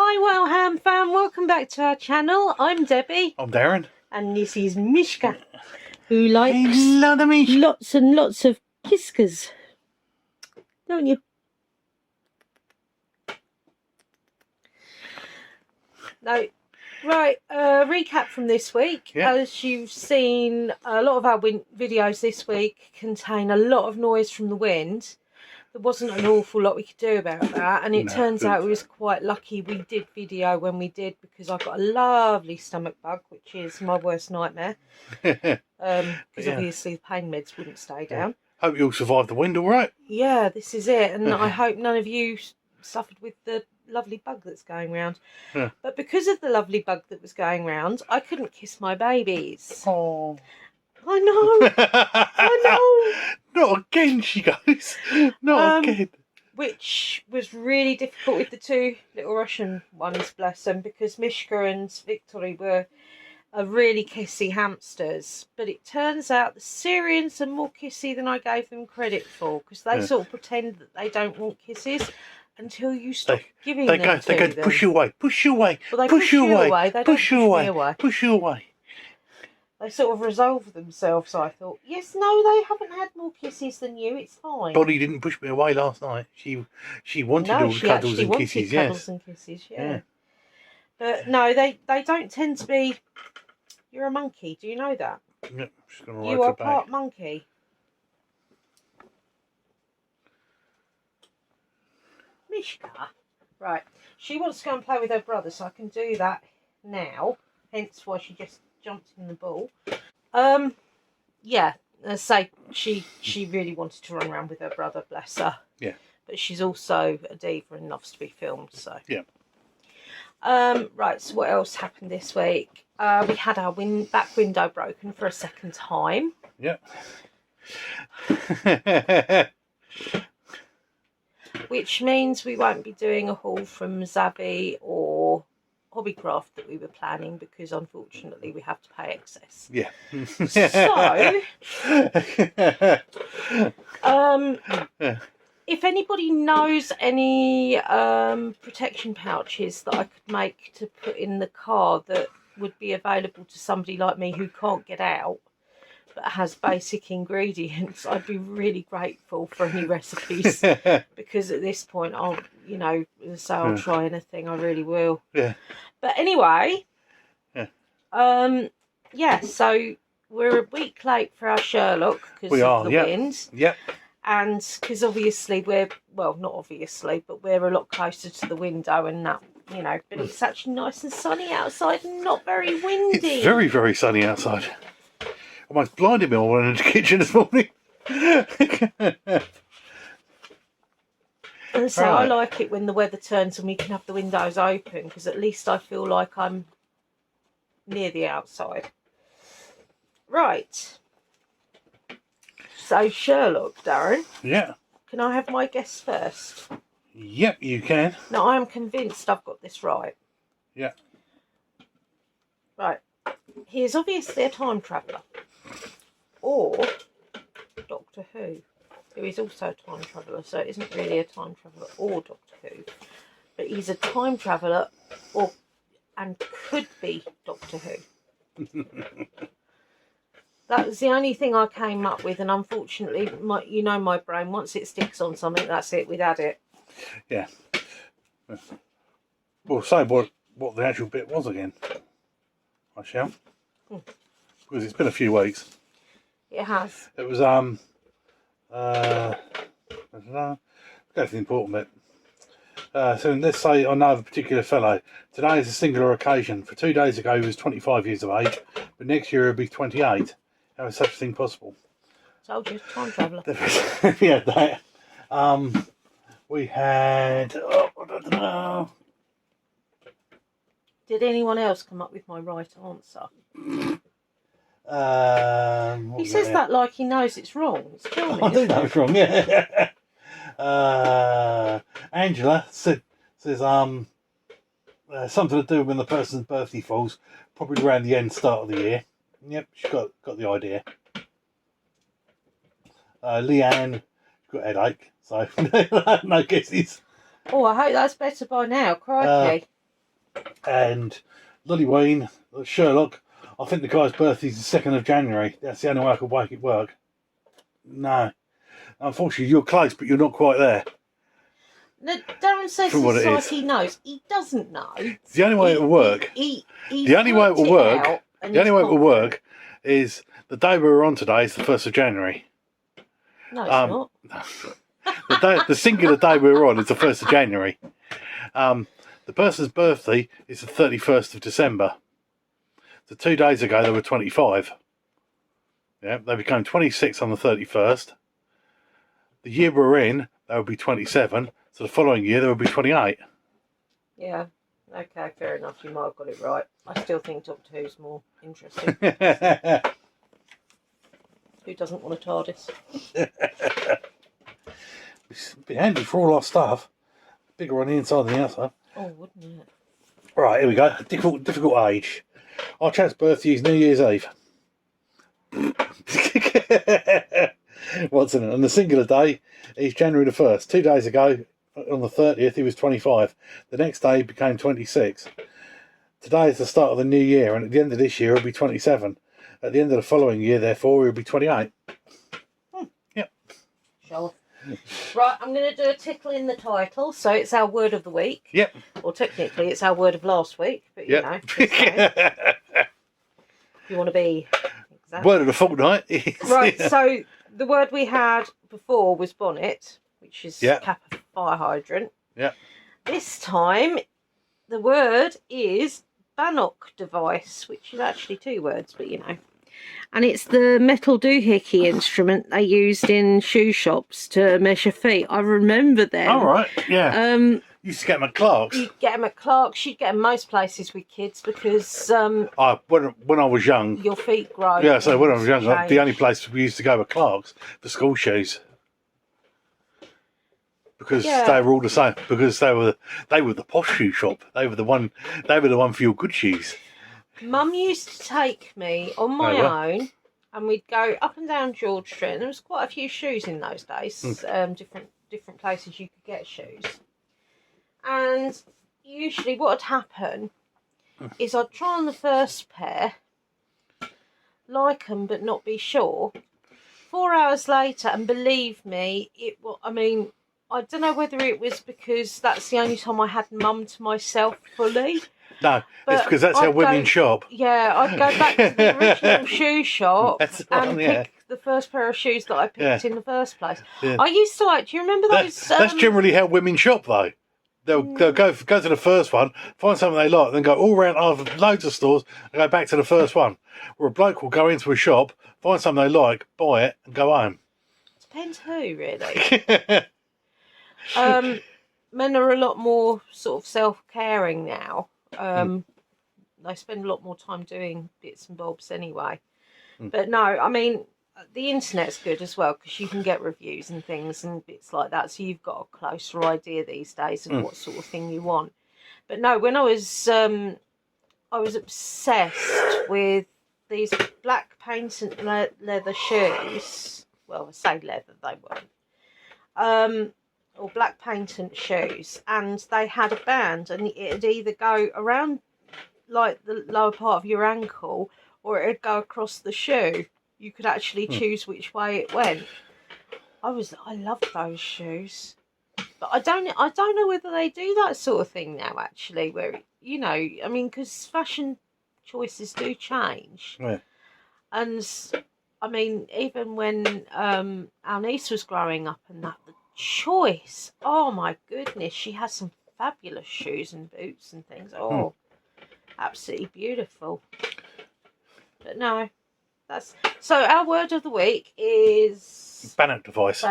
Hi Wellham fam, welcome back to our channel. I'm Debbie. I'm Darren. And this is Mishka, who likes Mishka. lots and lots of kiskas. Don't you? No. Right, recap from this week. Yeah. As you've seen, a lot of our videos this week contain a lot of noise from the wind. There wasn't an awful lot we could do about that, and it turns out we was quite lucky we did video when we did, because I've got a lovely stomach bug, which is my worst nightmare. Because obviously the pain meds wouldn't stay down. Hope you'll survive the wind all right. Yeah, this is it, and I hope none of you suffered with the lovely bug that's going round. But because of the lovely bug that was going round, I couldn't kiss my babies. Oh. I know. I know. Not again, she goes. Not again. Which was really difficult with the two little Russian ones, bless them, because Mishka and Victory were really kissy hamsters. But it turns out the Syrians are more kissy than I gave them credit for, because they sort of pretend that they don't want kisses until you stop giving them to them. They go, push you away, push you away, well, they push you away, they push you away, away, push you away. They sort of resolve themselves, I thought. Yes, no, they haven't had more kisses than you, it's fine. Bonnie didn't push me away last night. She wanted all the cuddles and kisses, cuddles and kisses, yeah. But no, they don't tend to be... You're a monkey, do you know that? Yep, she's gonna you are part monkey. Mishka. Right, she wants to go and play with her brother, so I can do that now. Hence why she just jumped in the ball. Yeah, as I say, she really wanted to run around with her brother, bless her. Yeah. But she's also a diva and loves to be filmed, so. Yeah. Right, so what else happened this week? We had our back window broken for a second time. Yeah. Which means we won't be doing a haul from Zabby or Hobbycraft that we were planning, because unfortunately we have to pay excess. Yeah. So, if anybody knows any protection pouches that I could make to put in the car that would be available to somebody like me who can't get out but has basic ingredients, I'd be really grateful for any recipes, because at this point I'll try anything, I really will. Yeah. But anyway, so we're a week late for our Sherlock because of the wind. Yep. And because obviously we're not obviously, but we're a lot closer to the window and that, but it's actually nice and sunny outside and not very windy. It's very, very sunny outside. Almost blinded me when I went into the kitchen this morning. And so I like it when the weather turns and we can have the windows open, because at least I feel like I'm near the outside. Right. So Sherlock, Darren. Yeah. Can I have my guess first? Yep, you can. Now, I am convinced I've got this right. Yeah. Right. He is obviously a time traveller. Or Doctor Who is also a time traveller. So it isn't really a time traveller or Doctor Who. But he's a time traveller and could be Doctor Who. That was the only thing I came up with, and unfortunately, my brain, once it sticks on something, that's it, we'd had it. Yeah. Well, say what the actual bit was again, I shall. Because it's been a few weeks. It has. It was, I don't know, go to the important bit. So let's say I know of a particular fellow. Today is a singular occasion. For 2 days ago he was 25 years of age, but next year he'll be 28. How is such a thing possible? Told you, time traveller. Yeah, that. We had, I don't know. Did anyone else come up with my right answer? He says that like he knows it's wrong. It's filming, I do know it's wrong, yeah. Angela says something to do when the person's birthday falls, probably around the start of the year. Yep, she's got the idea. Leanne got a headache, so no guesses. Oh, I hope that's better by now. Crikey. And Lullyween, Sherlock, I think the guy's birthday's the 2nd of January. That's the only way I could make it work. No. Unfortunately, you're close, but you're not quite there. No, Darren says From what it's it like is. he knows. He doesn't know. The only way it will work. The only way it will work. The only way it will work is the day we were on today is the 1st of January. No, it's not. The singular day we were on is the 1st of January. The person's birthday is the 31st of December. So 2 days ago they were 25. Yeah, they became 26 on the 31st. The year we're in, they would be 27. So the following year they would be 28. Yeah. Okay, fair enough. You might have got it right. I still think Doctor Who's more interesting. Who doesn't want a TARDIS? It's be handy for all our stuff. Bigger on the inside than the outside. Oh, wouldn't it? Right, here we go. Difficult age. Our chap's birthday is New Year's Eve. What's in it? On the singular day is January the 1st. 2 days ago, on the 30th, he was 25. The next day he became 26. Today is the start of the new year, and at the end of this year he'll be 27. At the end of the following year, therefore, he'll be 28. Yep. Show off. Right, I'm going to do a tickle in the title, so it's our word of the week. Yep. Or technically, it's our word of last week, but you know. You want to be exact. Word of the fortnight. Right, so the word we had before was bonnet, which is cap of fire hydrant. Yeah. This time, the word is bannock device, which is actually 2 words, but you know. And it's the metal doohickey instrument they used in shoe shops to measure feet. I remember them. All right, yeah. Used to get them at Clark's. You'd get them at Clark's. You'd get them most places with kids because... when I was young... Your feet grow. Yeah, so when I was young, the only place we used to go were Clark's for school shoes. Because they were all the same. Because they were the posh shoe shop. They were the one for your good shoes. Mum used to take me on my own, and we'd go up and down George Street. And there was quite a few shoes in those days. Different places you could get shoes. And usually, what would happen is I'd try on the first pair, like them but not be sure. 4 hours later, and believe me, I don't know whether it was because that's the only time I had Mum to myself fully. No, it's because that's how women shop. Yeah, I'd go back to the original shoe shop and pick the first pair of shoes that I picked in the first place. Yeah. I used to do you remember those? That's generally how women shop, though. They'll go to the first one, find something they like, then go all around loads of stores and go back to the first one. Or a bloke will go into a shop, find something they like, buy it, and go home. Depends who, really. Men are a lot more sort of self-caring now. They spend a lot more time doing bits and bobs anyway. But no, I mean, the internet's good as well because you can get reviews and things and bits like that. So you've got a closer idea these days of what sort of thing you want. But no, when I was obsessed with these black patent leather shoes. Well, I say leather, they weren't. Or black patent shoes, and they had a band, and it'd either go around like the lower part of your ankle, or it'd go across the shoe. You could actually choose which way it went. I loved those shoes, but I don't know whether they do that sort of thing now. Actually, where because fashion choices do change, and I mean, even when our niece was growing up, and that. Choice, oh my goodness, she has some fabulous shoes and boots and things. Absolutely beautiful. But no, that's so our word of the week is bannock device.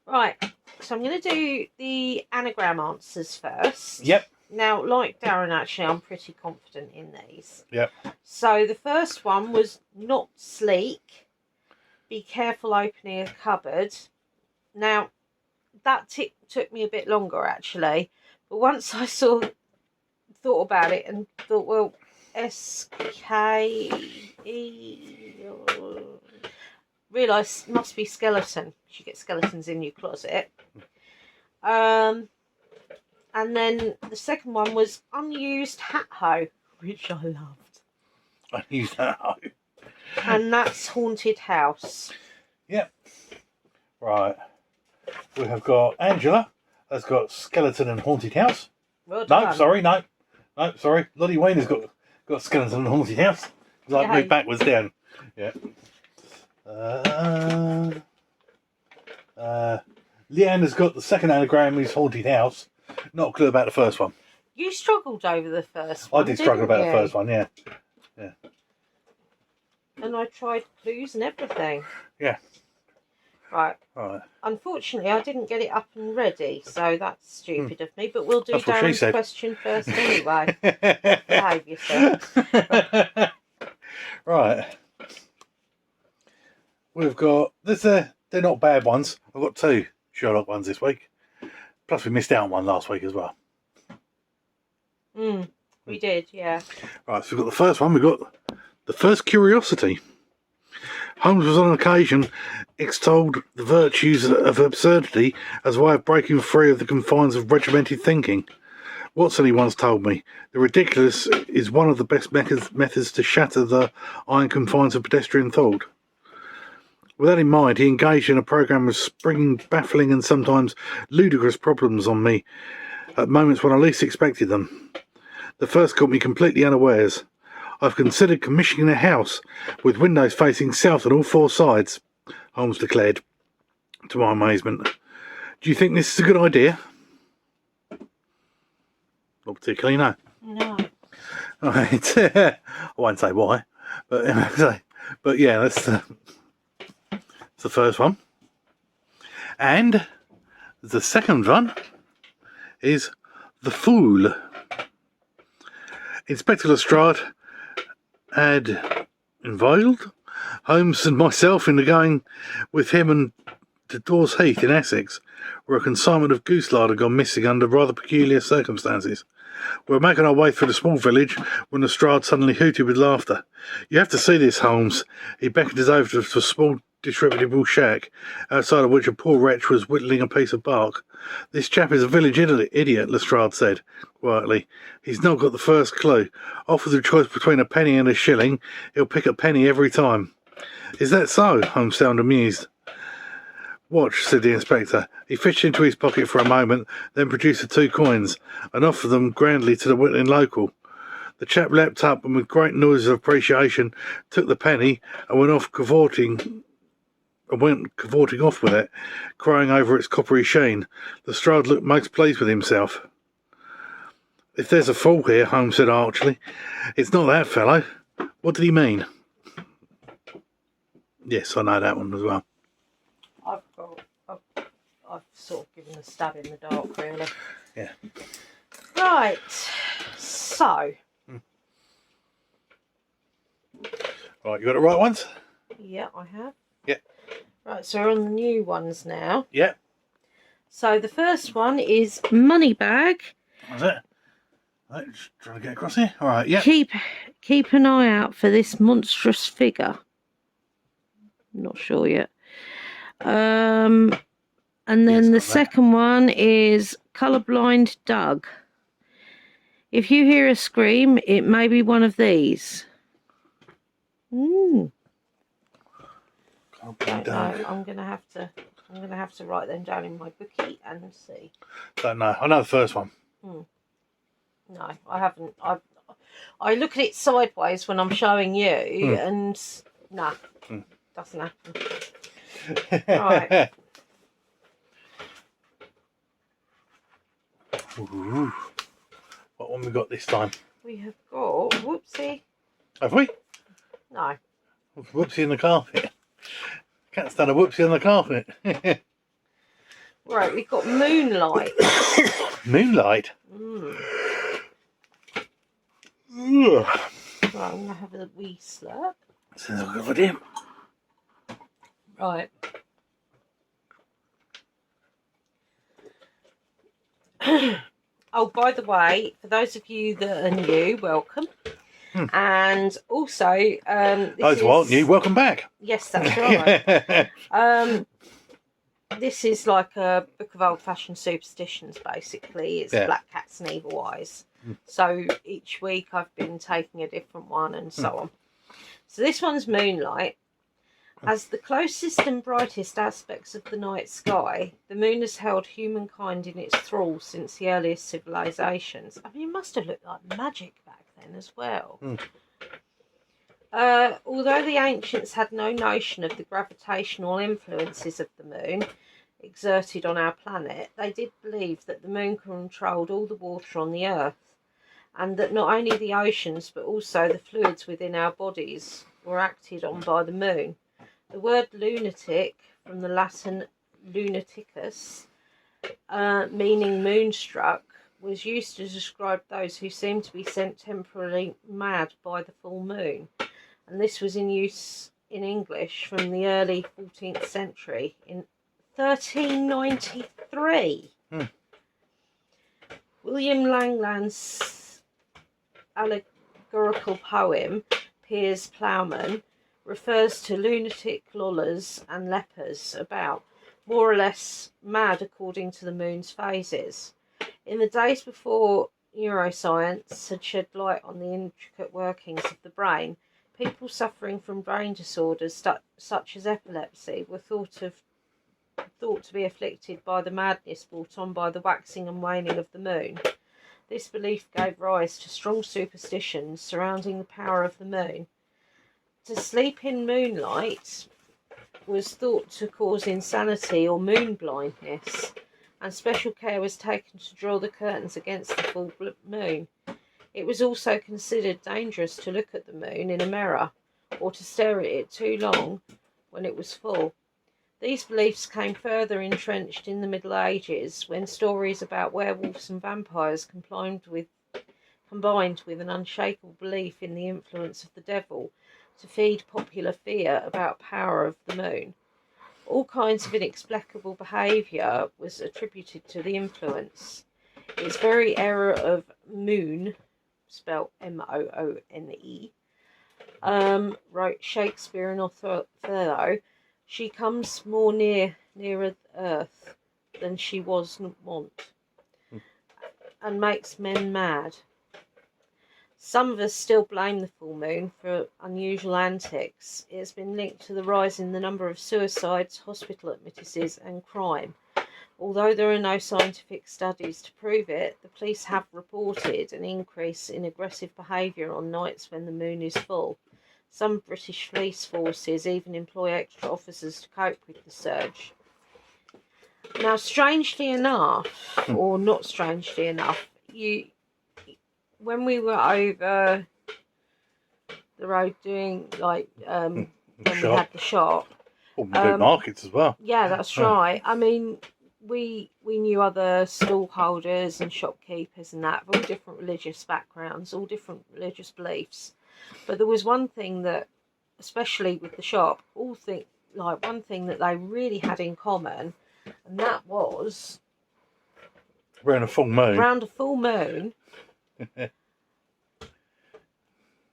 Right, so I'm going to do the anagram answers first. Yep. Now, like Darren, actually, I'm pretty confident in these. Yep. So the first one was not sleek. Be careful opening a cupboard. Now, that took me a bit longer, actually. But once I thought about it and thought, well, S-K-E... realised it must be skeleton. You get skeletons in your closet. And then the second one was unused hat hoe, which I loved. Unused hat hoe. And that's haunted house. Yep. Right. We have got Angela. That's got skeleton and haunted house. Well done. No, sorry, no. No, sorry. Lottie Wayne has got skeleton and haunted house. Because I moved backwards down. Yeah. Leanne has got the second anagram is haunted house. Not a clue about the first one. You struggled over the first one. I did struggle about you? the first one, yeah. Yeah. And I tried clues and everything. Yeah. Right. Right. Unfortunately, I didn't get it up and ready, so that's stupid of me. But we'll do That's what she Darren's said. question first anyway. Behave yourself. Right. We've got this. They're not bad ones. I've got 2 Sherlock ones this week. Plus, we missed out on one last week as well. We did, yeah. Right. So we've got the first one. We've got the first curiosity. Holmes was on occasion extolled the virtues of absurdity as a way of breaking free of the confines of regimented thinking. Watson, he once told me, the ridiculous is one of the best methods to shatter the iron confines of pedestrian thought. With that in mind, he engaged in a programme of springing baffling and sometimes ludicrous problems on me at moments when I least expected them. The first caught me completely unawares. I've considered commissioning a house with windows facing south on all 4 sides, Holmes declared, to my amazement. Do you think this is a good idea? Not particularly, no. No. Right. I won't say why, but yeah, that's the first one. And the second one is the Fool. Inspector Lestrade had involved Holmes and myself into going with him and to Dawes Heath in Essex, where a consignment of goose lard had gone missing under rather peculiar circumstances. We were making our way through the small village when Lestrade suddenly hooted with laughter. You have to see this, Holmes. He beckoned us over to a small disreputable shack, outside of which a poor wretch was whittling a piece of bark. This chap is a village idiot, Lestrade said, quietly. He's not got the first clue. Offered the choice between a penny and a shilling, he'll pick a penny every time. Is that so? Holmes sounded amused. Watch, said the inspector. He fished into his pocket for a moment, then produced the 2 coins, and offered them grandly to the whittling local. The chap leapt up and with great noises of appreciation took the penny and went cavorting off with it, crying over its coppery sheen. Lestrade looked most pleased with himself. If there's a fool here, Holmes said archly, it's not that fellow. What did he mean? Yes, I know that one as well. I've sort of given a stab in the dark, really. Yeah. Right. So. Right, you got the right ones? Yeah, I have. Yeah. Right, so we're on the new ones now. Yeah. So the first one is Moneybag. That's it. Right, just trying to get across here. All right, yeah. Keep an eye out for this monstrous figure. Not sure yet. And then the second one is Colourblind Doug. If you hear a scream, it may be one of these. Colourblind Don't Doug. know. I'm gonna have to write them down in my bookie and see. Don't know. I know the first one. No, I haven't. I look at it sideways when I'm showing you, and doesn't happen. Right. Ooh. What one we got this time? We have got whoopsie. Have we? No. Whoopsie in the carpet. Can't stand a whoopsie on the carpet. Right, we've got Moonlight. Moonlight. Right, I'm going to have a wee slurp. Sounds like a good idea. Right. Oh, by the way, for those of you that are new, welcome. And also, those who aren't new, welcome back. Yes, that's right. this is like a book of old-fashioned superstitions, basically. It's black cats and evil eyes. So each week I've been taking a different one and so on. So this one's moonlight. As the closest and brightest aspects of the night sky, the moon has held humankind in its thrall since the earliest civilizations. I mean, it must have looked like magic back then as well. Although the ancients had no notion of the gravitational influences of the moon exerted on our planet, they did believe that the moon controlled all the water on the earth, and that not only the oceans but also the fluids within our bodies were acted on by the moon. The word lunatic, from the Latin lunaticus, meaning moonstruck, was used to describe those who seemed to be sent temporarily mad by the full moon. And this was in use in English from the early 14th century in 1393. William Langland's allegorical poem, Piers Plowman, refers to lunatic lollers and lepers about, more or less mad according to the moon's phases. In the days before neuroscience had shed light on the intricate workings of the brain, people suffering from brain disorders such as epilepsy were thought to be afflicted by the madness brought on by the waxing and waning of the moon. This belief gave rise to strong superstitions surrounding the power of the moon. To sleep in moonlight was thought to cause insanity or moon blindness, and special care was taken to draw the curtains against the full moon. It was also considered dangerous to look at the moon in a mirror or to stare at it too long when it was full. These beliefs came further entrenched in the Middle Ages, when stories about werewolves and vampires combined with an unshakable belief in the influence of the devil to feed popular fear about power of the moon. All kinds of inexplicable behaviour was attributed to the influence. Its very error of moon, spelt M-O-O-N-E, wrote Shakespeare in Othello, she comes more nearer earth than she was wont, and makes men mad. Some of us still blame the full moon for unusual antics. It has been linked to the rise in the number of suicides, hospital admissions and crime. Although there are no scientific studies to prove it, the police have reported an increase in aggressive behaviour on nights when the moon is full. Some British police forces even employ extra officers to cope with the surge. Now, strangely enough, or not strangely enough, when we were over the road doing when we had the shop, we do markets as well. Yeah, that's right. I mean, we knew other stallholders and shopkeepers and that, of all different religious backgrounds, all different religious beliefs. But there was one thing that, especially with the shop, one thing that they really had in common, and that was around a full moon.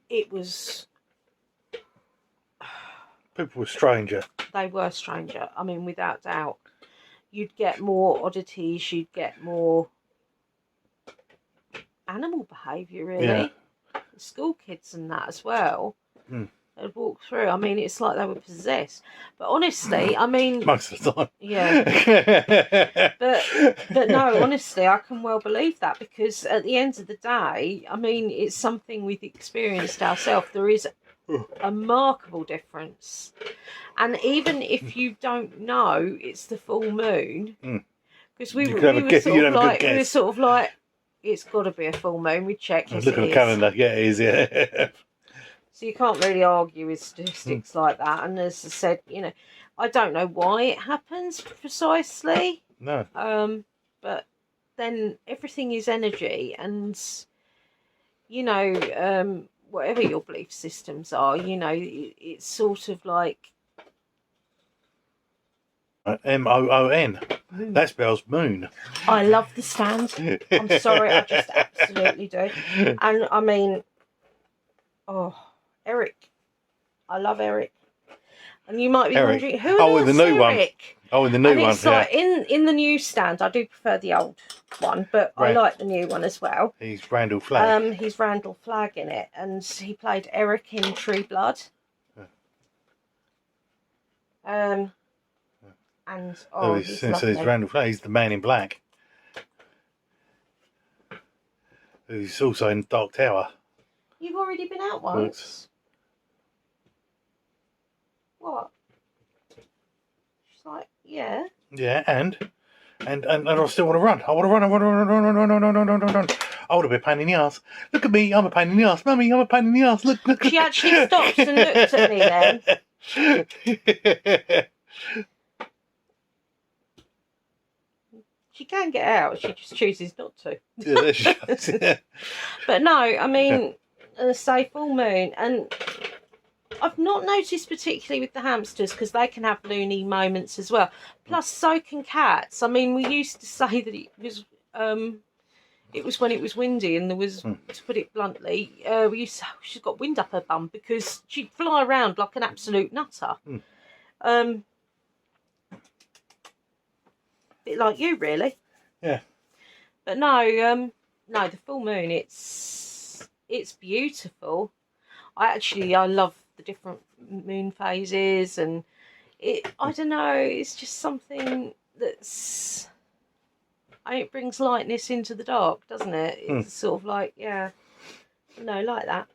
It was. People were stranger. They were stranger. I mean, without doubt. You'd get more oddities. You'd get more animal behaviour, really. Yeah. School kids and that as well. They'd walk through. I mean, it's like they were possessed. But honestly, I mean, most of the time. Yeah. but no, honestly, I can well believe that, because at the end of the day, I mean, it's something we've experienced ourselves. There is a remarkable difference. And even if you don't know it's the full moon, because we were sort of like, it's got to be a full moon. We check. Yes, look at the calendar. Yeah, it is. Yeah. So you can't really argue with statistics like that. And as I said, I don't know why it happens precisely. No. But then everything is energy, and whatever your belief systems are, it's sort of like M-O-O-N. That spells moon. I love the stand. I'm sorry, I just absolutely do. And I mean, Eric. I love Eric. And you might be Eric. wondering, who Oh, on in the earth's new one. Eric? Oh, in the new And one. it's like in the newsstand, I do prefer the old one, but I like the new one as well. He's Randall Flagg. He's Randall Flagg in it, and he played Eric in True Blood. And he's lovely. He's Randall Flagg. He's the Man in Black. He's also in Dark Tower. You've already been out once. What? She's like, yeah. Yeah, and I still want to run. I want to run. I want to run. I want to be a pain in the ass. Look at me. I'm a pain in the ass. Mummy, I'm a pain in the ass. Look. She actually stopped and looked at me then. She can get out. She just chooses not to. But no, I mean, say full moon, and I've not noticed particularly with the hamsters because they can have loony moments as well. Plus, so can cats. I mean, we used to say that it was when it was windy, and there was, to put it bluntly, we used to say she's got wind up her bum because she'd fly around like an absolute nutter. Bit like you, really. Yeah. But no, the full moon, it's beautiful. I love the different moon phases, and I don't know, it's just something that's, it brings lightness into the dark, doesn't it? It's sort of like, yeah, like that.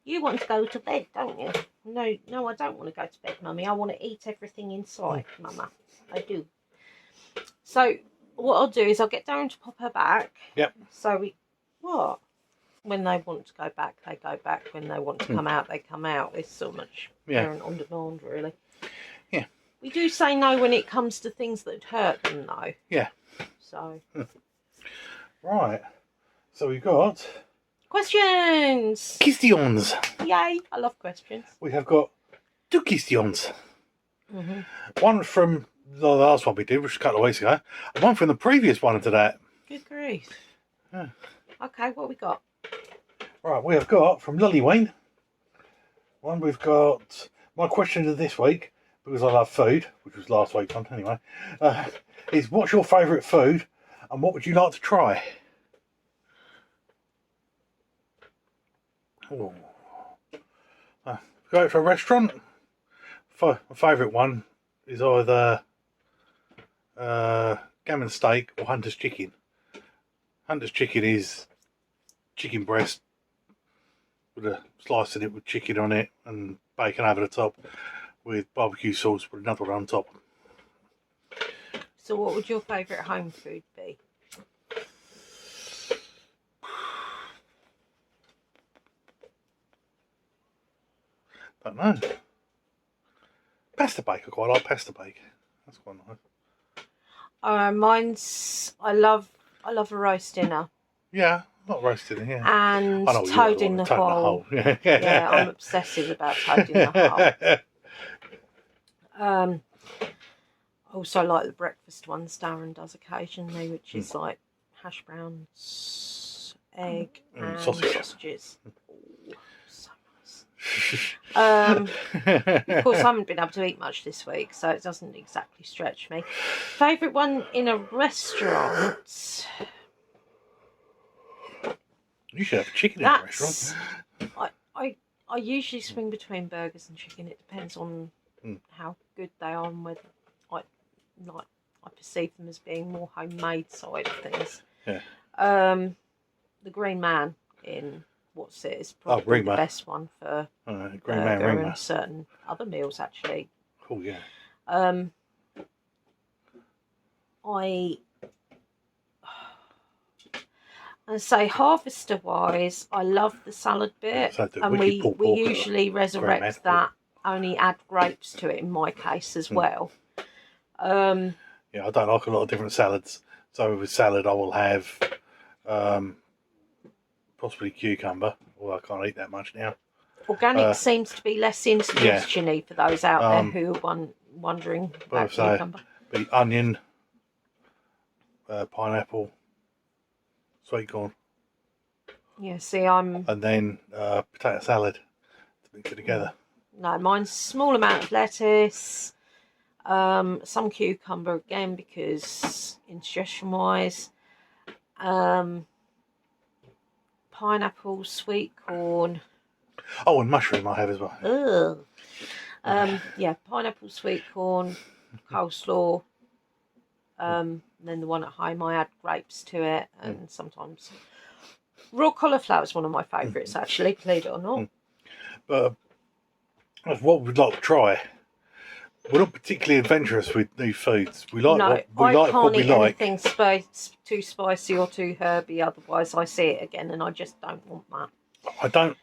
You want to go to bed, don't you? No, I don't want to go to bed, Mummy. I want to eat everything in sight, Mama. I do. So what I'll do is I'll get Darren to pop her back. Yep. So when they want to go back, they go back. When they want to come out, they come out. It's so much parent on demand, really. Yeah. We do say no when it comes to things that hurt them, though. Yeah. So. Right. So we've got questions. Questions. Yay! I love questions. We have got 2 questions. One from the last one we did, which was a couple of weeks ago, and one from the previous one to that. Good grief. Yeah. Okay, what we got? Right, we have got from Lily Wayne. One we've got my question of this week, because I love food, which was last week's one anyway, is what's your favourite food and what would you like to try? Oh. Go to a restaurant. My favourite one is either gammon steak or Hunter's chicken. Hunter's chicken is chicken breast with a slice in it with chicken on it and bacon over the top with barbecue sauce with another one on top. So what would your favourite home food be? Don't know. Pasta bake. I quite like pasta bake. That's quite nice. Mine's I love a roast dinner. Yeah, not roast dinner. Yeah. And toad in the hole. Yeah, I'm obsessive about toad in the hole. Also like the breakfast ones Darren does occasionally, which is like hash browns, egg, and sausages. Oh, so nice. Of course, I haven't been able to eat much this week, so it doesn't exactly stretch me. Favourite one in a restaurant? You should have chicken in a restaurant. I usually swing between burgers and chicken. It depends on how good they are and whether I perceive them as being more homemade side of things. Yeah. The Green Man in is probably the best one for Green Man and certain other meals actually. Cool, yeah. I say harvester wise, I love the salad bit, and we usually resurrect that. Only add grapes to it in my case as well. Yeah, I don't like a lot of different salads. So with salad, I will have possibly cucumber. Although I can't eat that much now. Organic seems to be less insuggestion-y for those out there who are wondering about cucumber. Be onion, pineapple, sweet corn. Yeah, see, I'm... And then potato salad to mix it together. No, mine's a small amount of lettuce, some cucumber again because indigestion wise, pineapple, sweet corn. Oh, and mushroom I have as well. Ugh. Yeah, pineapple, sweet corn, coleslaw. Then the one at home, I add grapes to it, and sometimes raw cauliflower is one of my favourites, actually, believe it or not. But that's what we'd like to try. We're not particularly adventurous with new foods. We like I can't we eat like. anything too spicy or too herby, otherwise I see it again, and I just don't want that. I don't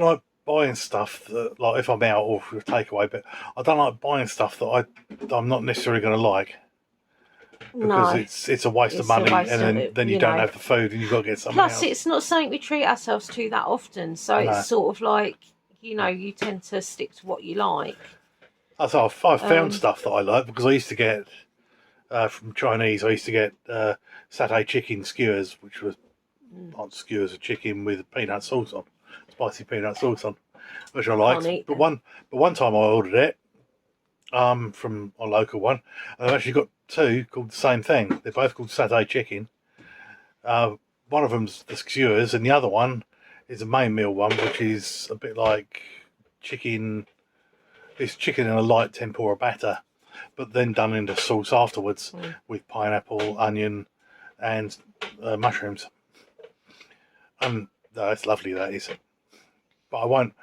like buying stuff that, like, if I'm out or for takeaway, but I don't like buying stuff that I'm not necessarily going to like. Because it's a waste of money, and then you don't have the food, and you've got to get something else. Plus, it's not something we treat ourselves to that often, so it's sort of like, you tend to stick to what you like. So I've found stuff that I like, because I used to get from Chinese. I used to get satay chicken skewers, which was not skewers of chicken with peanut sauce on, spicy peanut sauce on, which I liked. But one time I ordered it from a local one, and I've actually got two called the same thing. They're both called satay chicken. One of them's the skewers, and the other one is a main meal one, which is a bit like chicken. It's chicken in a light tempura batter, but then done into sauce afterwards with pineapple, onion, and mushrooms. It's lovely, that is. But I won't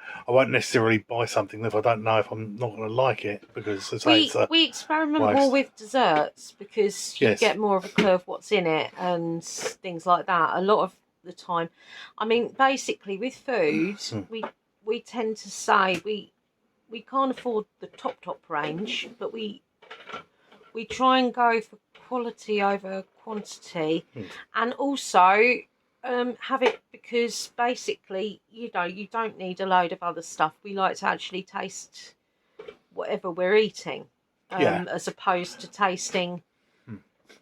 necessarily buy something if I don't know if I'm not going to like it, because we experiment more with desserts because you get more of a clue of what's in it and things like that. A lot of the time, I mean, basically with food, we tend to say we can't afford the top range, but we try and go for quality over quantity, and also have it, because basically you don't need a load of other stuff. We like to actually taste whatever we're eating, as opposed to tasting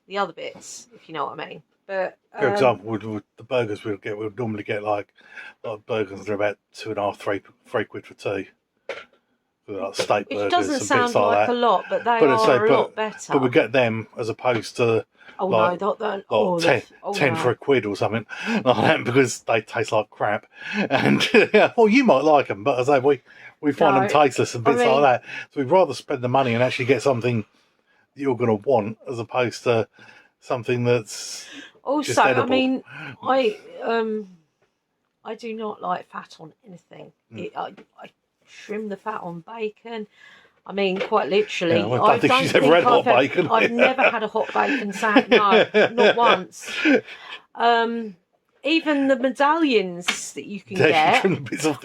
the other bits, if you know what I mean. But for example, with the burgers we'd normally get like burgers that are about £2.5, £3 for two. Like steak burgers, it doesn't and sound bits like that. A lot, but they are a lot better. But we get them as opposed to 10 for £1 or something like that, because they taste like crap. And well, you might like them, but as I say, we find them tasteless and bits like that. So we'd rather spend the money and actually get something that you're going to want, as opposed to something that's just edible. I mean, I do not like fat on anything. I trim the fat on bacon. I mean, quite literally. I don't think she's ever had hot bacon. I've never had a hot bacon sandwich. No, not once. Even the medallions that you can get,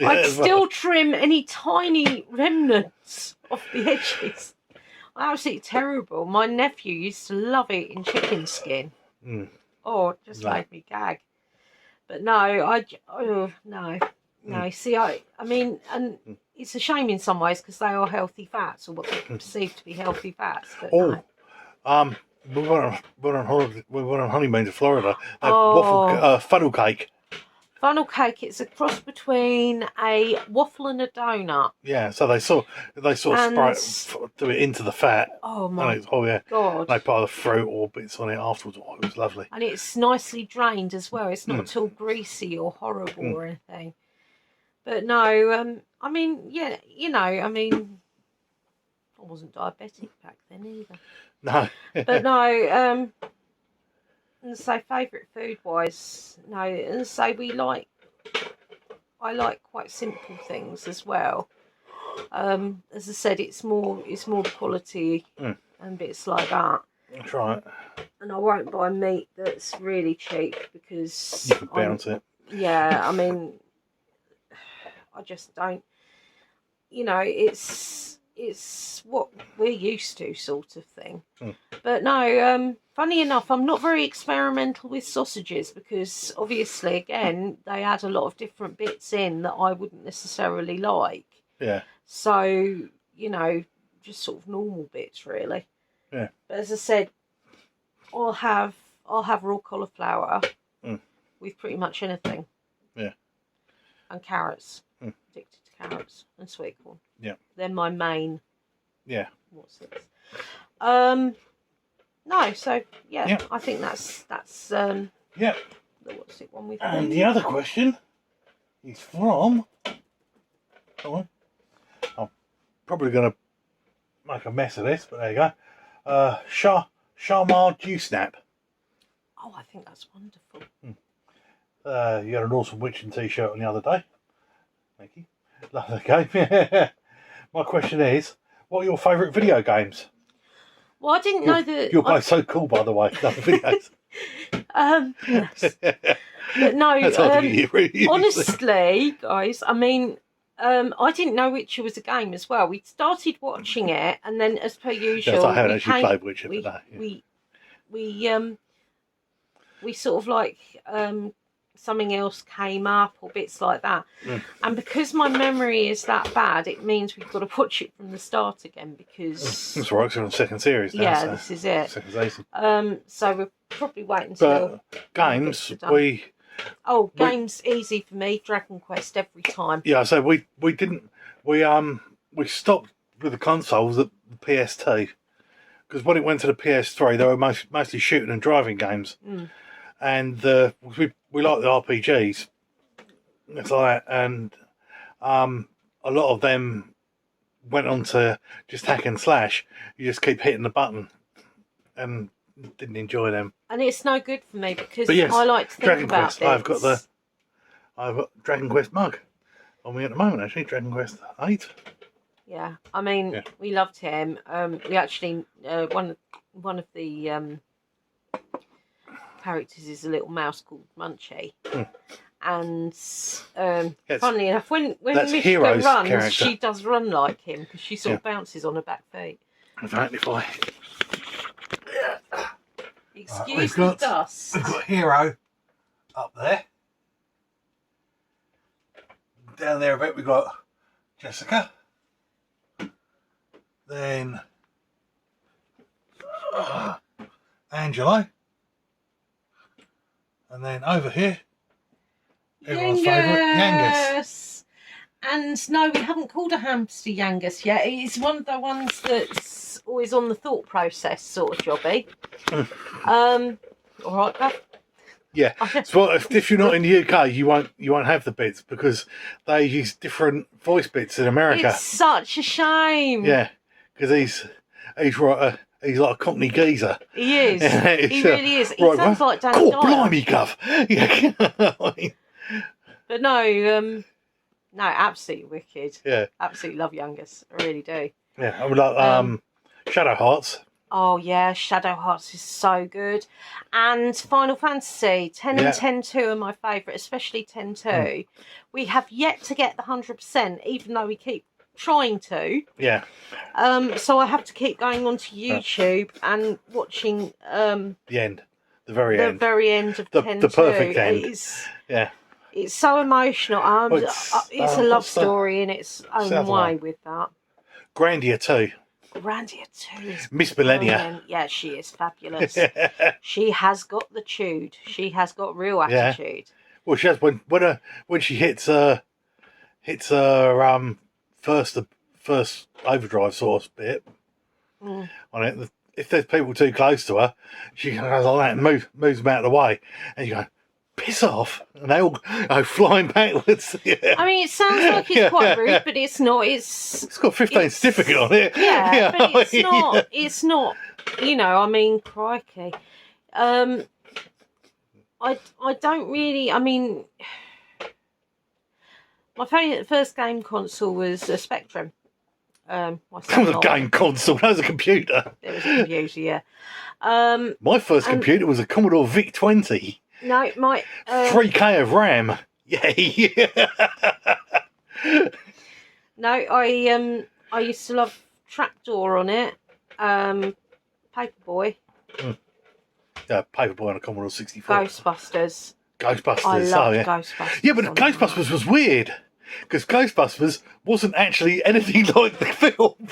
I'd still trim any tiny remnants off the edges. Absolutely terrible. My nephew used to love eating chicken skin. Oh, it just made me gag. But no, no. See, I mean, and it's a shame in some ways, because they are healthy fats, or what they perceive to be healthy fats. But we went on honeymoon to Florida. Waffle funnel cake. Funnel cake. It's a cross between a waffle and a donut. Yeah, so they sort of do it into the fat. Oh my God! They put the fruit or bits on it afterwards. Oh, it was lovely. And it's nicely drained as well. It's not at all greasy or horrible or anything. But no, I mean, I mean, I wasn't diabetic back then either. No. But no, and so favourite food wise, no, and so I like quite simple things as well. As I said, it's more the quality and bits like that. That's right. And I won't buy meat that's really cheap, because you can bounce it. Yeah, I mean, I just don't. It's what we're used to, sort of thing. But no, funny enough, I'm not very experimental with sausages, because obviously, again, they add a lot of different bits in that I wouldn't necessarily like. Yeah. So, just sort of normal bits, really. Yeah. But as I said, I'll have raw cauliflower with pretty much anything. Yeah. and carrots. Addicted to carrots and sweet corn. Yeah. They're my main. Yeah. What's this? No, so yeah. I think that's Yeah. the what's it one we've And got. the other question is from. Hold on. I'm probably going to make a mess of this, but there you go. Sharmar Dewsnap. Oh, I think that's wonderful. You had an awesome witching t-shirt on the other day. Thank you. Love the game. My question is, what are your favourite video games? Well, I didn't know that. You're both so cool, by the way. Love the videos. Yes. But no, That's hard to get you, honestly, guys, I mean, I didn't know Witcher was a game as well. We started watching it, and then, as per usual, yes, I haven't actually played Witcher, but no, yeah. we sort of like something else came up or bits like that. And because my memory is that bad, it means we've got to watch it from the start again because that's right, 'cause we're on the second series now. Yeah, so this is it. second season. So we'll probably wait until games games easy for me. Dragon Quest every time. Yeah, so we stopped with the consoles at the PS2 because when it went to the PS3, they were mostly shooting and driving games, and we like the RPGs. It's like that, and a lot of them went on to just hack and slash. You just keep hitting the button, and didn't enjoy them. And it's no good for me because But yes, I like to think Dragon about Quest. I've got Dragon Quest mug on me at the moment. Actually, Dragon Quest 8. Yeah, I mean, we loved him. We actually one of the characters is a little mouse called Munchie, and funnily enough, when Mishka runs, character. she does run like him because she sort of bounces on her back feet. In fact, if I Excuse the dust. We've got Hero up there. Down there a bit we've got Jessica. Then Angelo. And then over here, everyone's favourite, Yangus. And no, we haven't called a hamster Yangus yet. It's one of the ones that's always on the thought process sort of jobby. All right, Gav. Yeah. So if you're not in the UK, you won't have the bits because they use different voice bits in America. It's such a shame. Yeah, because he's like a Cockney geezer. He is. He really is. He right, sounds like Danny cool, Dyer. blimey, Gov. Yeah. But no, absolutely wicked. Yeah. Absolutely love Yangus. I really do. Yeah, I would like Shadow Hearts. Oh yeah, Shadow Hearts is so good. And Final Fantasy 10 and 10-2 are my favourite, especially 10-2. We have yet to get the 100%, even though we keep trying to. Yeah. So I have to keep going onto YouTube and watching the end. The very end of 10-2. The perfect end. It's so emotional. It's a love story in its own way with that. Grandia 2. Grandia 2 is Miss Millennia. brilliant. Yeah, she is fabulous. She has got the tude. She has got real attitude. Well, she has when she hits her first overdrive sort of bit on it. If there's people too close to her, she goes like that and moves them out of the way, and you go, piss off, and they all go flying backwards. I mean, it sounds like it's quite rude, but it's not. It's got 15 certificate on it. Yeah, but it's not. It's not. You know, I mean, crikey. I don't really. I mean, my first game console was a Spectrum. That was a game console. That was a computer. It was a computer, yeah. My first computer was a Commodore VIC-20. No, my 3K of RAM. Yay! No, I used to love Trapdoor on it. Paperboy. Yeah, Paperboy on a Commodore 64. Ghostbusters. I loved Ghostbusters. Yeah, but Ghostbusters was weird because Ghostbusters wasn't actually anything like the film.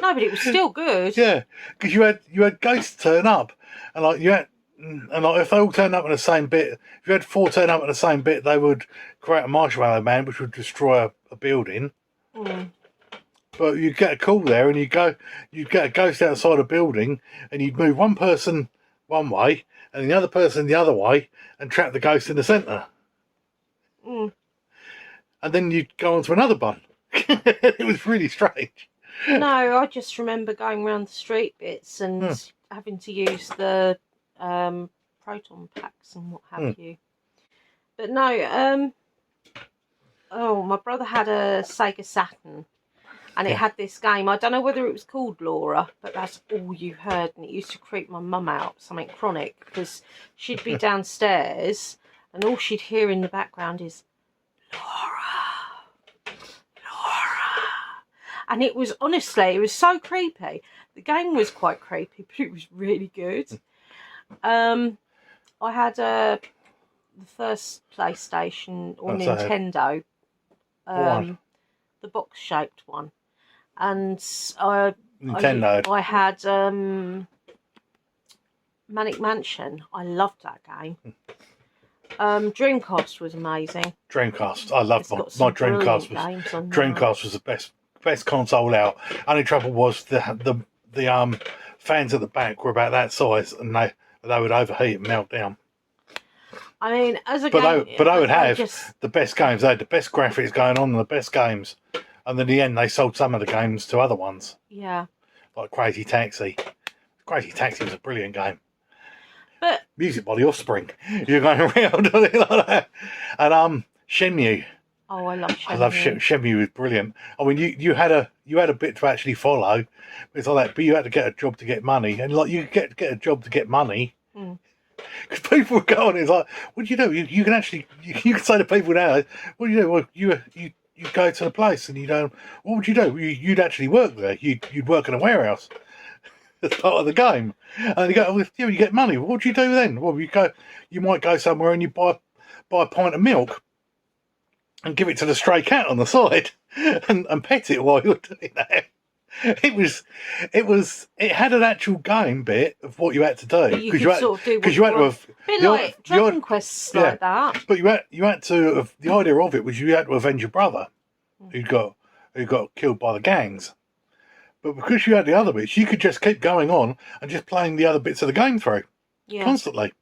No, but it was still good. Yeah, because you had ghosts turn up, and like you had And like, if they all turned up in the same bit, if you had 4 turn up in the same bit, they would create a marshmallow man, which would destroy a building. But you'd get a call there, and you'd get a ghost outside a building, and you'd move one person one way, and the other person the other way, and trap the ghost in the centre. And then you'd go on to another one. It was really strange. No, I just remember going around the street bits and having to use the proton packs and what have you. But no, my brother had a Sega Saturn, and it had this game. I don't know whether it was called Laura, but that's all you heard, and it used to creep my mum out, something chronic, because she'd be downstairs and all she'd hear in the background is Laura. And it was, honestly, it was so creepy. The game was quite creepy, but it was really good. I had the first PlayStation or Nintendo, the box-shaped one. And Nintendo. I had Manic Mansion. I loved that game. Dreamcast was amazing. Dreamcast, I loved my Dreamcast. Dreamcast was the best console out. Only trouble was the fans at the back were about that size, and they would overheat and melt down. I mean, as a but game, they would have the best games. They had the best graphics going on and the best games. And in the end, they sold some of the games to other ones. Yeah. Like Crazy Taxi. Crazy Taxi was a brilliant game. But music by the Offspring. You're going around on it like that. And Shenmue. Oh, I love Shenmue. I love Shenmue. Was brilliant. I mean, you had a bit to actually follow. It's like that, but you had to get a job to get money, and like you get a job to get money. Because people were going, it's like, what do you do? You can actually you can say to people now, what do you do? Well, you go to the place and you don't. What would you do? You'd actually work there. You'd work in a warehouse. As part of the game. And you go, well, you get money. What do you do then? Well, you might go somewhere and you buy a pint of milk and give it to the stray cat on the side and pet it while you're doing that. It had an actual game bit of what you had to do. Because you had to have a bit like Dragon Quests like that. But you had to have, the idea of it was you had to avenge your brother who got killed by the gangs. But because you had the other bits, you could just keep going on and just playing the other bits of the game through constantly.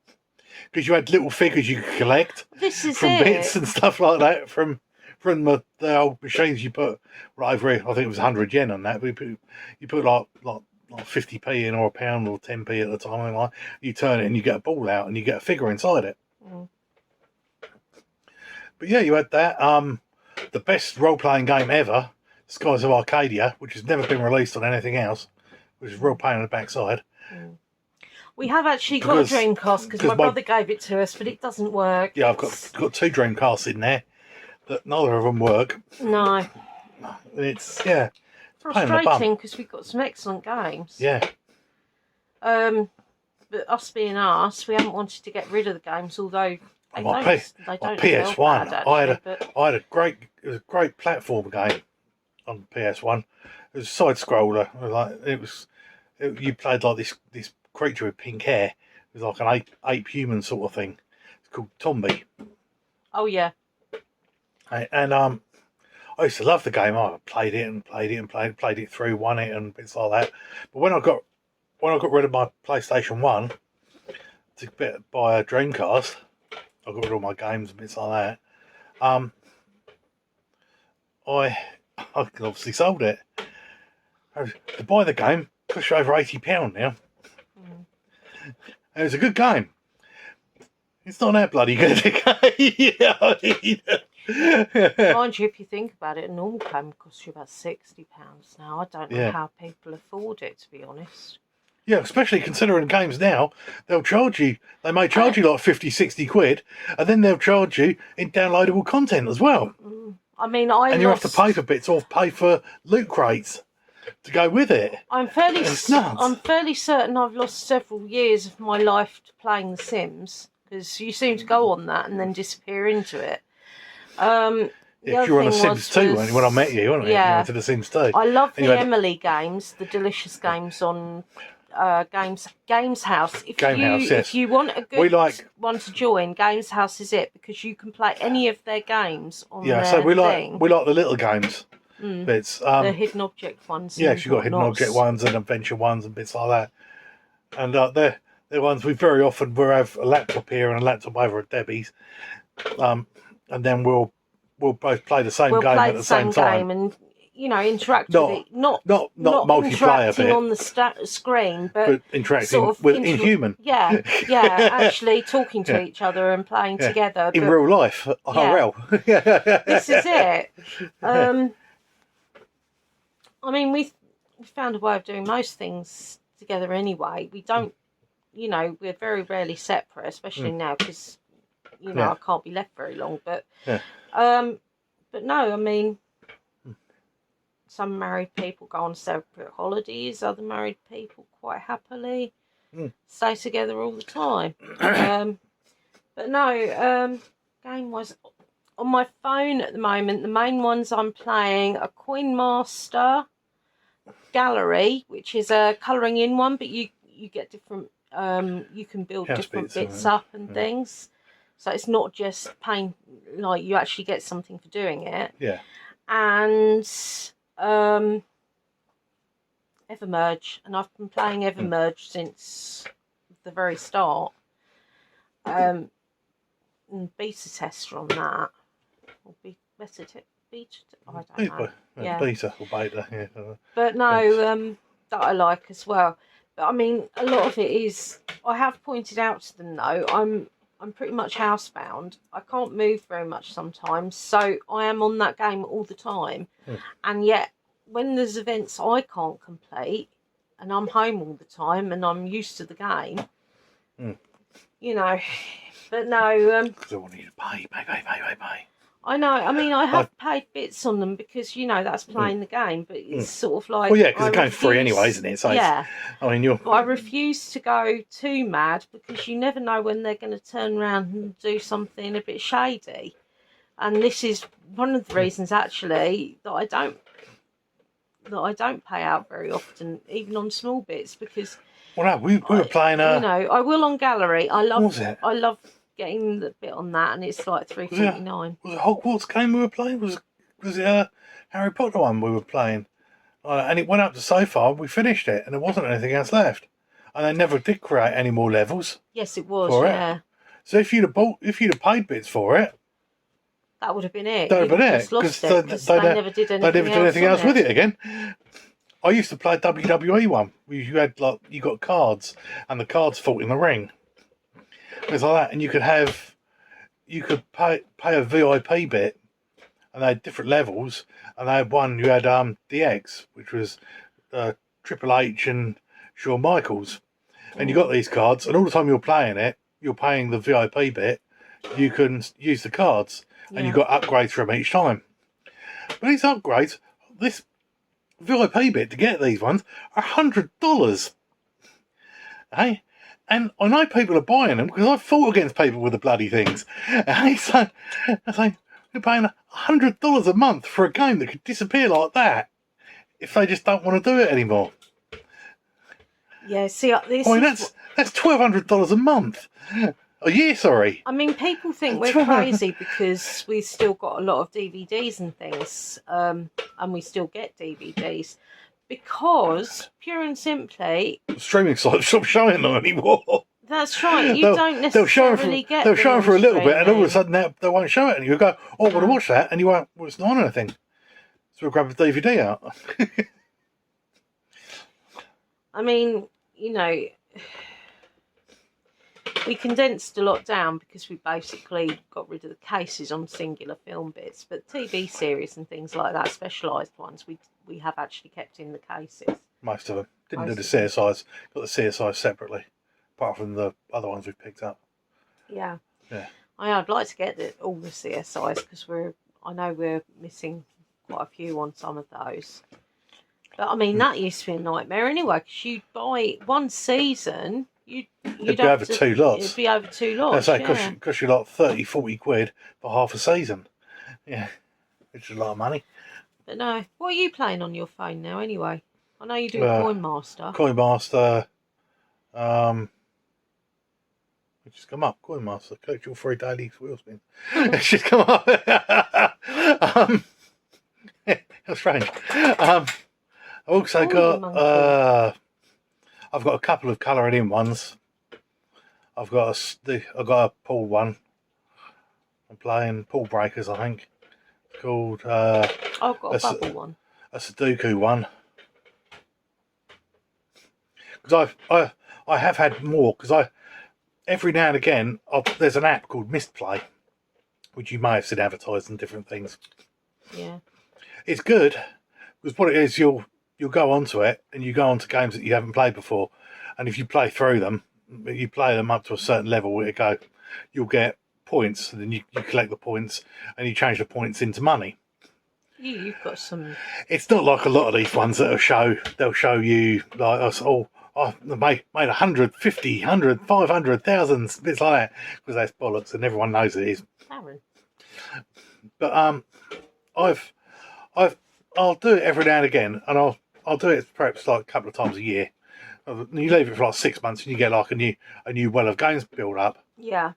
Because you had little figures you could collect from bits and stuff like that from the old machines you put right over here. I think it was 100 yen on that. You put like 50p in or a pound or 10p at the time. And like you turn it and you get a ball out and you get a figure inside it. But yeah, you had that. The best role-playing game ever. Skies of Arcadia, which has never been released on anything else, which is a real pain in the backside. We have actually got a Dreamcast because my brother gave it to us, but it doesn't work. Yeah, I've got 2 Dreamcasts in there, that neither of them work. No. It's frustrating because we've got some excellent games. Yeah. But us being us, we haven't wanted to get rid of the games, although they don't PS1. Bad, I had a great platform game on PS1. It was a side scroller. You played like this creature with pink hair. It was like an ape human sort of thing. It's called Tombi. Oh yeah. And I used to love the game. I played it through, won it and bits like that. But when I got rid of my PlayStation 1 to buy a Dreamcast, I got rid of all my games and bits like that. I obviously sold it. To buy the game, push over £80 now. And it's a good game. It's not that bloody good. Mind you, if you think about it, a normal game costs you about £60 now. I don't know how people afford it, to be honest. Yeah, especially considering games now, they may charge you like 50, 60 quid, and then they'll charge you in downloadable content as well. I mean, you have to pay for bits or pay for loot crates to go with it. I'm fairly certain I've lost several years of my life to playing The Sims, because you seem to go on that and then disappear into it. You were on The Sims 2 when I met you, weren't you? Yeah. You went to The Sims 2. I love the Emily games, the delicious games on Games House. Yes. If you want a good We like- one to join, Games House is it, because you can play any of their games on their so we thing. like the little games. Bits. The hidden object ones. Yes, you've got hidden object ones and adventure ones and bits like that. And they're ones we very often will have a laptop here and a laptop over at Debbie's. And then we'll both play the same game at the same time. And interact with it. Not multiplayer interacting bit on the screen, but interacting sort of in human. Yeah, actually talking to each other and playing together in real life. IRL. This is it. I mean, we found a way of doing most things together anyway. We don't, we're very rarely separate, especially now because, I can't be left very long. But no, I mean, some married people go on separate holidays. Other married people quite happily stay together all the time. But no, game-wise, on my phone at the moment, the main ones I'm playing are Coin Master, Gallery, which is a colouring in one, but you get different, you can build different bits up and things. So it's not just paint, like you actually get something for doing it. Yeah. And Evermerge, and I've been playing Evermerge since the very start. And beta tester on that. Or beta, I don't know. Yeah. Beta or beta, yeah. But no, that I like as well. But I mean, a lot of it is, I have pointed out to them though, I'm pretty much housebound. I can't move very much sometimes, so I am on that game all the time. And yet, when there's events I can't complete, and I'm home all the time, and I'm used to the game, But no, because I want you to pay. I know. I mean, I have paid bits on them because that's playing the game, but it's sort of like, well, yeah, because the game's free anyway, isn't it? So yeah. I mean, But I refuse to go too mad because you never know when they're going to turn around and do something a bit shady, and this is one of the reasons actually that I don't pay out very often, even on small bits, because. Well, no, we were playing. I will on Gallery. I love getting the bit on that, and it's like $3.49. Was it Hogwarts game we were playing? Was it Harry Potter one we were playing? And it went up to so far, we finished it, and there wasn't anything else left. And they never did create any more levels. Yes, it was. Yeah. So if you'd have paid bits for it, that would have been it. That would have been it, because they never did anything else with it again. I used to play a WWE one. You had you got cards, and the cards fought in the ring. It's like that, and you could pay a VIP bit, and they had different levels. And they had one. You had DX, which was Triple H and Shawn Michaels, and you got these cards. And all the time you're playing it, you're paying the VIP bit. You can use the cards, and you got upgrades from each time. But these upgrades, this VIP bit to get these ones are $100. Hey, and I know people are buying them because I've fought against people with the bloody things. Hey, so I say you're paying $100 a month for a game that could disappear like that if they just don't want to do it anymore. Yeah, see, this. I mean, that's $1,200 a month. A year, sorry. I mean, people think we're crazy because we've still got a lot of DVDs and things, and we still get DVDs. Because, pure and simply... streaming sites stop showing them anymore. That's right. You don't necessarily get them. They'll show them for a little bit, and all of a sudden they won't show it. And you go, oh, I want to watch that. And you won't, well, it's not on anything. So we'll grab the DVD out. I mean, we condensed a lot down because we basically got rid of the cases on singular film bits. But TV series and things like that, specialised ones, we have actually kept in the cases. Most of them. Didn't do the CSIs. Got the CSIs separately, apart from the other ones we've picked up. Yeah. I'd like to get all the CSIs because I know we're missing quite a few on some of those. But I mean, that used to be a nightmare anyway, because you'd buy one season... It'd be over 2 lots. It'd be over 2 lots. Cost you like 30, 40 quid for half a season. Yeah, which is a lot of money. But no, what are you playing on your phone now anyway? I know you do Coin Master. Coin Master, It's just come up. Coin Master, collect your free daily wheel spin. It's just come up. How strange. I've also got I've got a couple of colouring in ones. I've got a pool one. I'm playing Pool Breakers, I think. It's called I've got a bubble one. A Sudoku one. Because I have had more, because every now and again there's an app called Mistplay, which you may have seen advertised in different things. Yeah. It's good because what it is, you'll go onto it and you go onto games that you haven't played before, and if you play through them, you play them up to a certain level where you'll get points, and then you collect the points and you change the points into money. You've got some. It's not like a lot of these ones they'll show you like us. I made 150, 100, 500,000 bits like that, because that's bollocks and everyone knows it is. Aaron. But I'll do it every now and again, and I'll do it perhaps like a couple of times a year. You leave it for like 6 months, and you get like a new well of games build up. Yeah.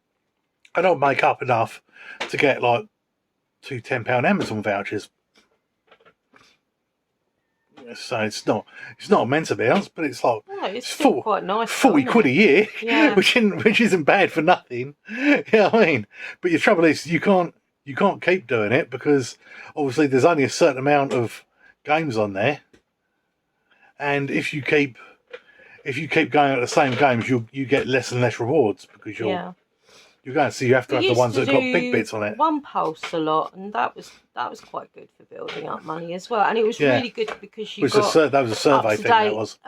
And I'll make up enough to get like 2 £10 Amazon vouchers. So it's not meant to be honest, but it's like it's still quite nice. 40 quid a year, yeah. which isn't bad for nothing. You know what I mean? But the trouble is you can't keep doing it, because obviously there's only a certain amount of games on there, and if you keep going at the same games, you get less and less rewards, because you're going to see you have to have the ones that have got big bits on it. One pulse a lot, and that was quite good for building up money as well, and it was really good because you got that was a survey thing. That was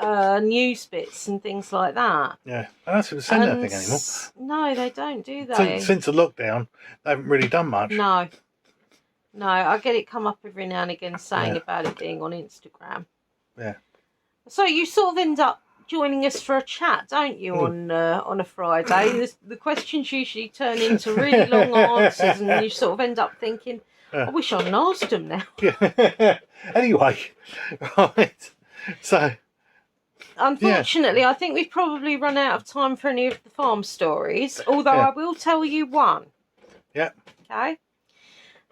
news bits and things like that. Yeah, I don't think they send anything anymore. No, they don't, do they? Since the lockdown, they haven't really done much. No, I get it come up every now and again saying about it being on Instagram. Yeah. So you sort of end up joining us for a chat, don't you, on a Friday? The questions usually turn into really long answers, and you sort of end up thinking, I wish I'd asked them now. Yeah. Anyway, right. So, unfortunately, I think we've probably run out of time for any of the farm stories, although I will tell you one. Yeah. Okay.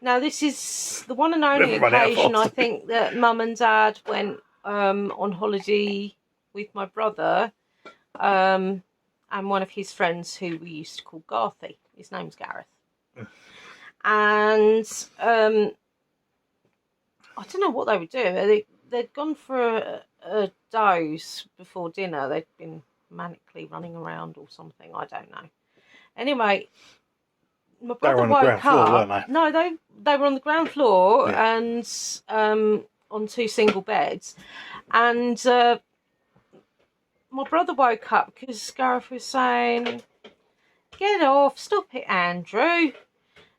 Now, this is the one and only occasion I think that Mum and Dad went on holiday with my brother and one of his friends who we used to call Garthy. His name's Gareth. And I don't know what they were doing. They'd gone for a doze before dinner. They'd been manically running around or something. I don't know. Anyway, my brother woke up. Weren't they? No, they were on the ground floor and on 2 single beds. And my brother woke up because Gareth was saying, "Get off, stop it, Andrew."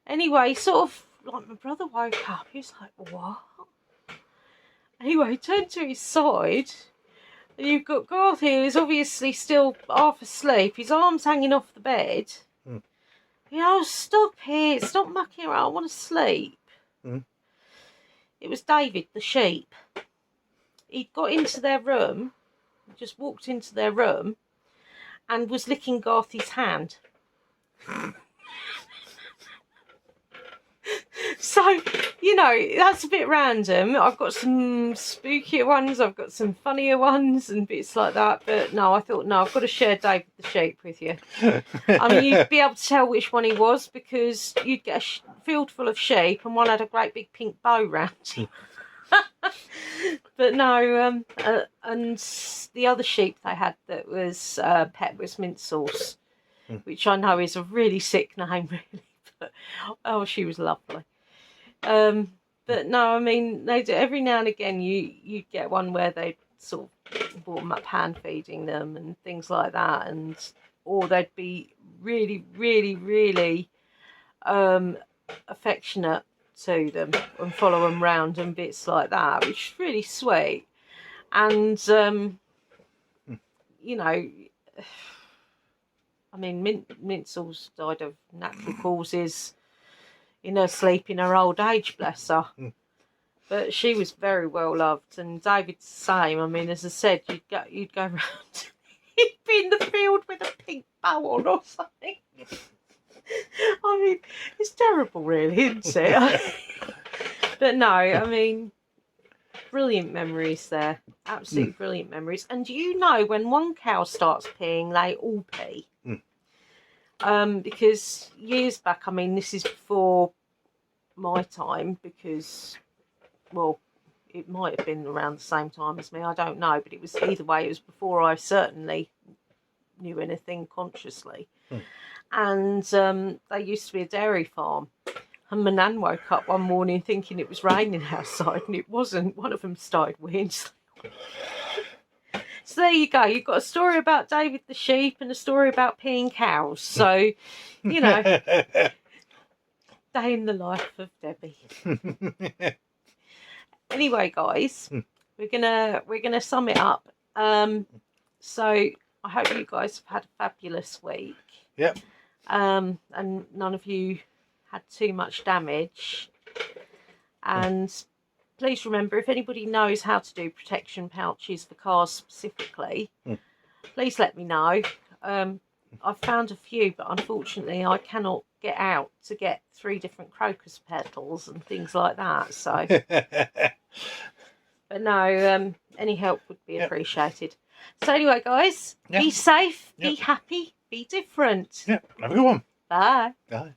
Anyway, sort of like my brother woke up. He was like, "What?" Anyway, he turned to his side, and you've got Garth here, who's obviously still half asleep. His arms hanging off the bed. You know, stop it, stop mucking around. I want to sleep. It was David, the sheep. He got into their room, just walked into their room, and was licking Garthy's hand. So, you know, that's a bit random. I've got some spookier ones, I've got some funnier ones and bits like that. But no, I thought, no, I've got to share David the sheep with you. I mean, you'd be able to tell which one he was because you'd get a field full of sheep and one had a great big pink bow round him. But no, and the other sheep they had that was pet was Mint Sauce, which I know is a really sick name, really. But oh, she was lovely. But no, I mean, they do, every now and again you get one where they sort of brought them up hand feeding them and things like that, and or they'd be really, really, really affectionate to them and follow them round and bits like that, which is really sweet. And you know, I mean, Mincel's died of natural causes in her sleep in her old age, bless her. But she was very well loved, and David's the same. I mean, as I said, you'd go round he'd be in the field with a pink bow on or something. I mean, it's terrible, really, isn't it? But no, I mean, brilliant memories there. Absolutely brilliant memories. And you know, when one cow starts peeing, they all pee. Because years back, I mean, this is before my time, because, well, it might have been around the same time as me, I don't know, but it was either way, it was before I certainly knew anything consciously. And there used to be a dairy farm, and my nan woke up one morning thinking it was raining outside, and it wasn't. One of them started weeing. So there you go, you've got a story about David the sheep and a story about peeing cows. So, you know, day in the life of Debbie. Anyway, guys, we're gonna sum it up. So I hope you guys have had a fabulous week. Yep. And none of you had too much damage. And please remember, if anybody knows how to do protection pouches for cars specifically, please let me know. I've found a few, but unfortunately I cannot get out to get 3 different crocus petals and things like that. So, but no, any help would be appreciated. So anyway, guys, be safe, be happy, be different. Have a good one. Bye. Bye.